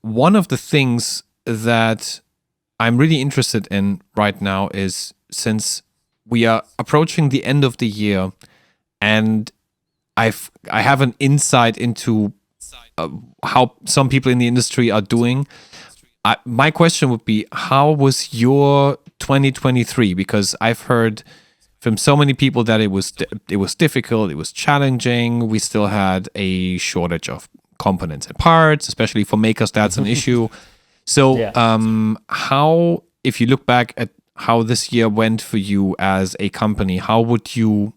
one of the things that I'm really interested in right now is, since we are approaching the end of the year, and I have an insight into how some people in the industry are doing. My question would be, how was your 2023? Because I've heard from so many people that it was difficult, it was challenging. We still had a shortage of components and parts, especially for makers. That's an issue. So, how, if you look back at how this year went for you as a company, how would you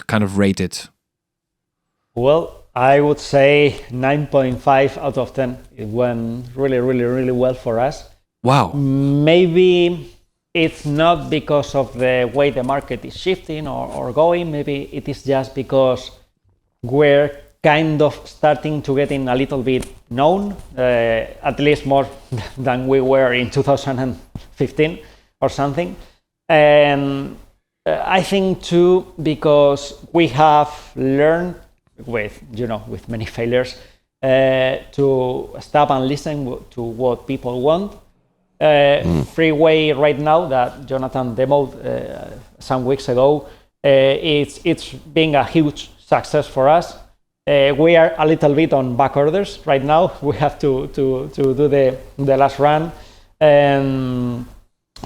kind of rate it? Well, I would say 9.5 out of 10. It went really, really, really well for us. Wow. Maybe it's not because of the way the market is shifting or going. Maybe it is just because we're kind of starting to getting a little bit known, at least more than we were in 2015 or something. And I think too, because we have learned with many failures, to stop and listen to what people want. Freeway right now, that Jonathan demoed some weeks ago, it's been a huge success for us. We are a little bit on back orders right now. We have to do the last run, and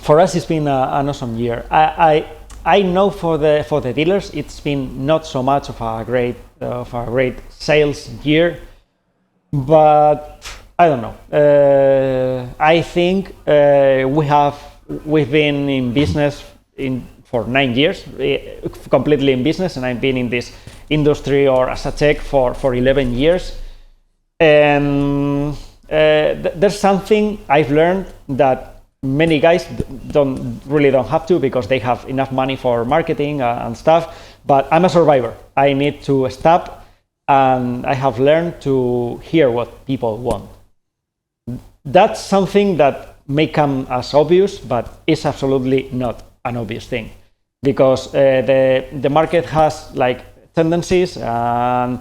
for us it's been an awesome year. I know for the dealers it's been not so much of a great sales year, but I don't know. I think we've been in business for 9 years, completely in business, and I've been in this industry or as a tech for 11 years. And there's something I've learned that many guys don't have to, because they have enough money for marketing and stuff. But I'm a survivor. I need to stop, and I have learned to hear what people want. That's something that may come as obvious, but it's absolutely not an obvious thing, because the market has like tendencies. And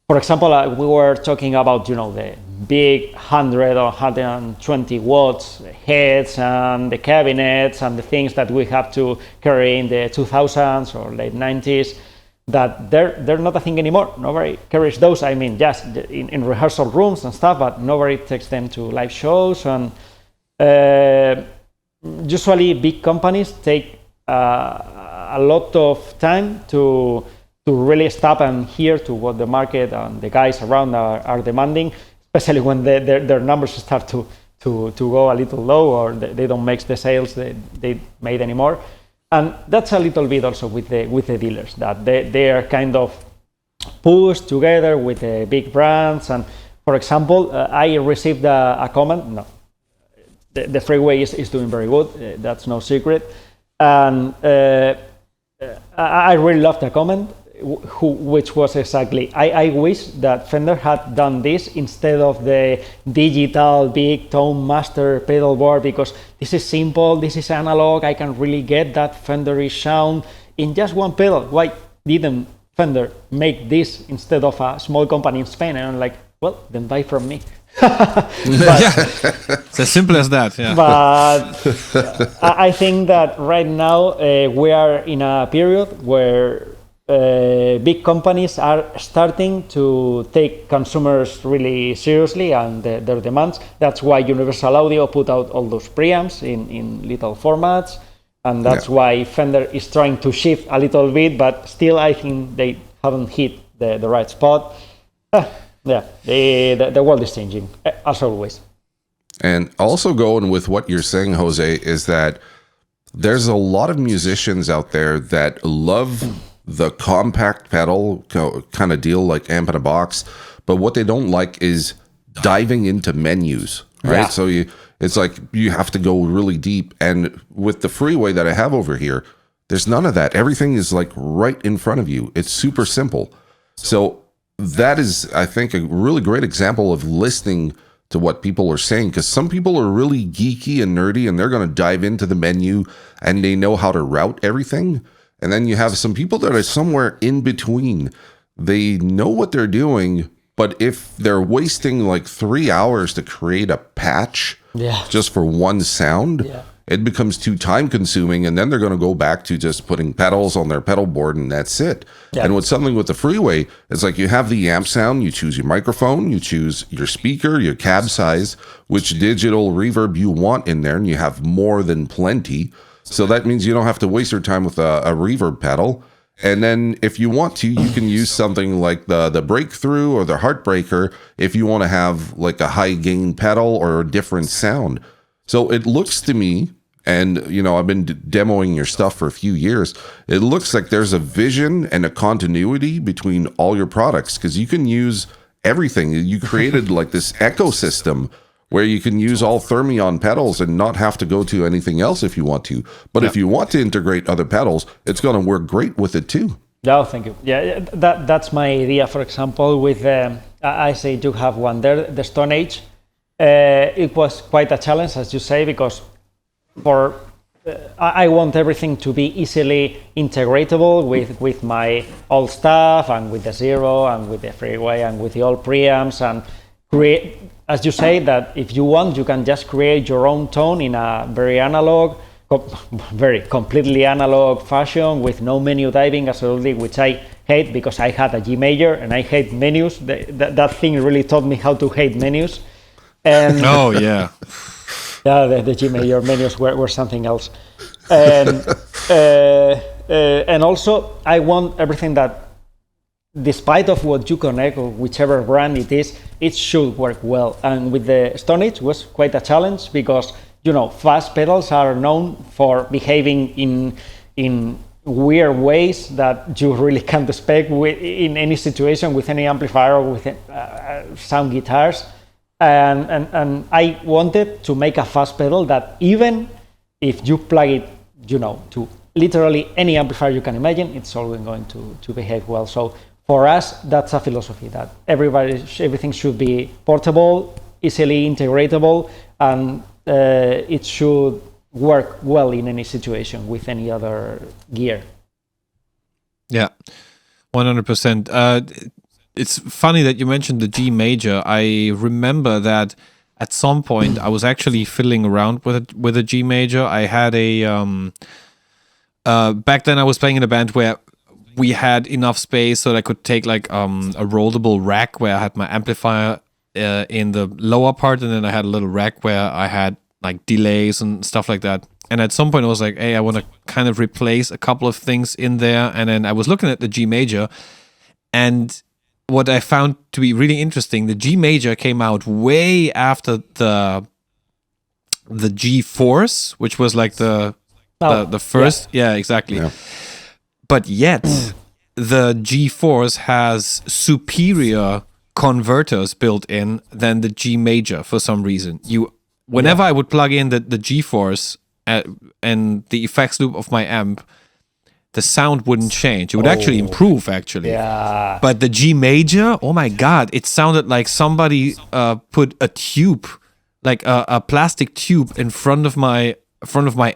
for example, we were talking about the big 100 or 120 watts heads and the cabinets and the things that we have to carry in the 2000s or late 90s, that they're not a thing anymore. Nobody carries those. I mean, just in rehearsal rooms and stuff, but nobody takes them to live shows. And usually big companies take a lot of time to really stop and hear to what the market and the guys around are demanding, especially when their numbers start to go a little low, or they don't make the sales they made anymore. And that's a little bit also with the dealers, that they are kind of pushed together with the big brands. And for example, I received a comment. No, the Freeway is doing very good. That's no secret. And I really loved the comment, which was exactly, I wish that Fender had done this instead of the digital big Tone Master pedal board, because this is simple, this is analog, I can really get that Fenderish sound in just one pedal. Why didn't Fender make this instead of a small company in Spain? And I'm like, well, then buy from me. It's as simple as that. Yeah. But I think that right now we are in a period where big companies are starting to take consumers really seriously and their demands. That's why Universal Audio put out all those preamps in little formats, and that's why Fender is trying to shift a little bit, but still I think they haven't hit the right spot. The world is changing, as always. And also going with what you're saying, Jose, is that there's a lot of musicians out there that love the compact pedal kind of deal, like amp in a box, but what they don't like is diving into menus, right? Yeah. So it's like you have to go really deep. And with the Freeway that I have over here, there's none of that. Everything is like right in front of you. It's super simple. So that is, I think, a really great example of listening to what people are saying, because some people are really geeky and nerdy and they're going to dive into the menu and they know how to route everything. And then you have some people that are somewhere in between. They know what they're doing, But if they're wasting like 3 hours to create a patch just for one sound, it becomes too time consuming. And then they're going to go back to just putting pedals on their pedal board and that's it. Yeah. And with something with the Freeway, it's like you have the amp sound, you choose your microphone, you choose your speaker, your cab size, which digital reverb you want in there, and you have more than plenty. So that means you don't have to waste your time with a reverb pedal. And then if you want to, you can use something like the Breakthrough or the Heartbreaker if you want to have like a high gain pedal or a different sound. So it looks to me, and I've been demoing your stuff for a few years, it looks like there's a vision and a continuity between all your products, because you can use everything. You created like this ecosystem where you can use all Thermion pedals and not have to go to anything else if you want to. But if you want to integrate other pedals, it's going to work great with it too. No, thank you. Yeah, that's my idea. For example, with I say do have one there, the Stone Age. It was quite a challenge, as you say, because I want everything to be easily integratable with my old stuff and with the Zero and with the Freeway and with the old preamps, and create, as you say, that if you want, you can just create your own tone in a very analog, very completely analog fashion with no menu diving, absolutely, which I hate because I had a G major and I hate menus. That thing really taught me how to hate menus. And oh, yeah. Yeah, the G major menus were something else. And also, I want everything that, despite of what you connect or whichever brand it is, it should work well. And with the Stone Age was quite a challenge because, fast pedals are known for behaving in weird ways that you really can't expect in any situation with any amplifier or with sound guitars. And I wanted to make a fast pedal that even if you plug it, to literally any amplifier you can imagine, it's always going to behave well. So for us, that's a philosophy that everything should be portable, easily integratable, and it should work well in any situation with any other gear. Yeah, 100%. It's funny that you mentioned the G major. I remember that at some point I was actually fiddling around with a G major. I had a back then I was playing in a band where we had enough space so that I could take like a rollable rack where I had my amplifier in the lower part, and then I had a little rack where I had like delays and stuff like that. And at some point I was like, hey, I want to kind of replace a couple of things in there. And then I was looking at the G major, and what I found to be really interesting, the G major came out way after the G Force, which was like the first. Yeah, exactly. Yeah. But yet, the G Force has superior converters built in than the G major for some reason. Whenever I would plug in the G Force and the effects loop of my amp, the sound wouldn't change. It would actually improve, actually. Yeah. But the G major, oh my God, it sounded like somebody put a tube, like a plastic tube in front of my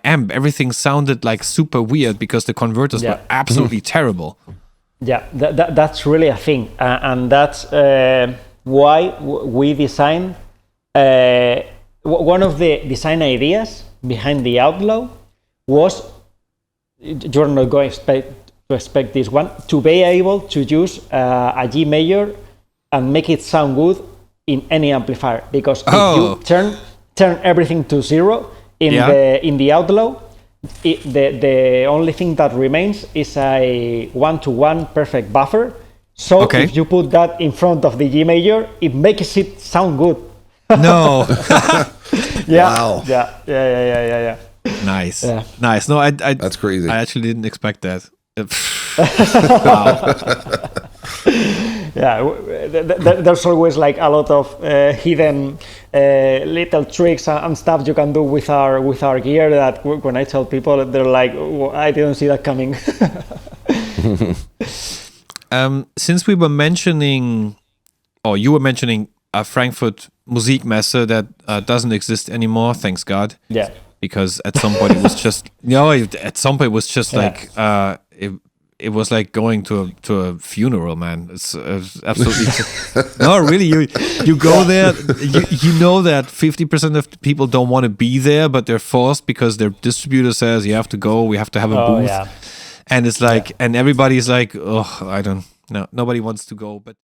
amp. Everything sounded like super weird because the converters were absolutely terrible. Yeah, that's really a thing. And that's why we designed, one of the design ideas behind the Outlaw was, you're not going to expect this one, to be able to use a G major and make it sound good in any amplifier, because if you turn everything to zero in the Outlaw, the only thing that remains is a 1-to-1 perfect buffer. So if you put that in front of the G major, it makes it sound good. No. Wow. Yeah. Nice. Nice. No, I that's crazy. I actually didn't expect that. Wow. Yeah, there's always like a lot of hidden little tricks and stuff you can do with our gear that when I tell people, they're like, oh, I didn't see that coming. Since we were mentioning, or you were mentioning a Frankfurt Musikmesse that doesn't exist anymore, thanks God. Yeah. Because at some point it was just, at some point it was just like, it was like going to a funeral, man. It's absolutely no, really. You go there, you know that 50% of the people don't want to be there, but they're forced because their distributor says you have to go. We have to have a booth, and it's like, and everybody's like, oh, I don't know. Nobody wants to go, but.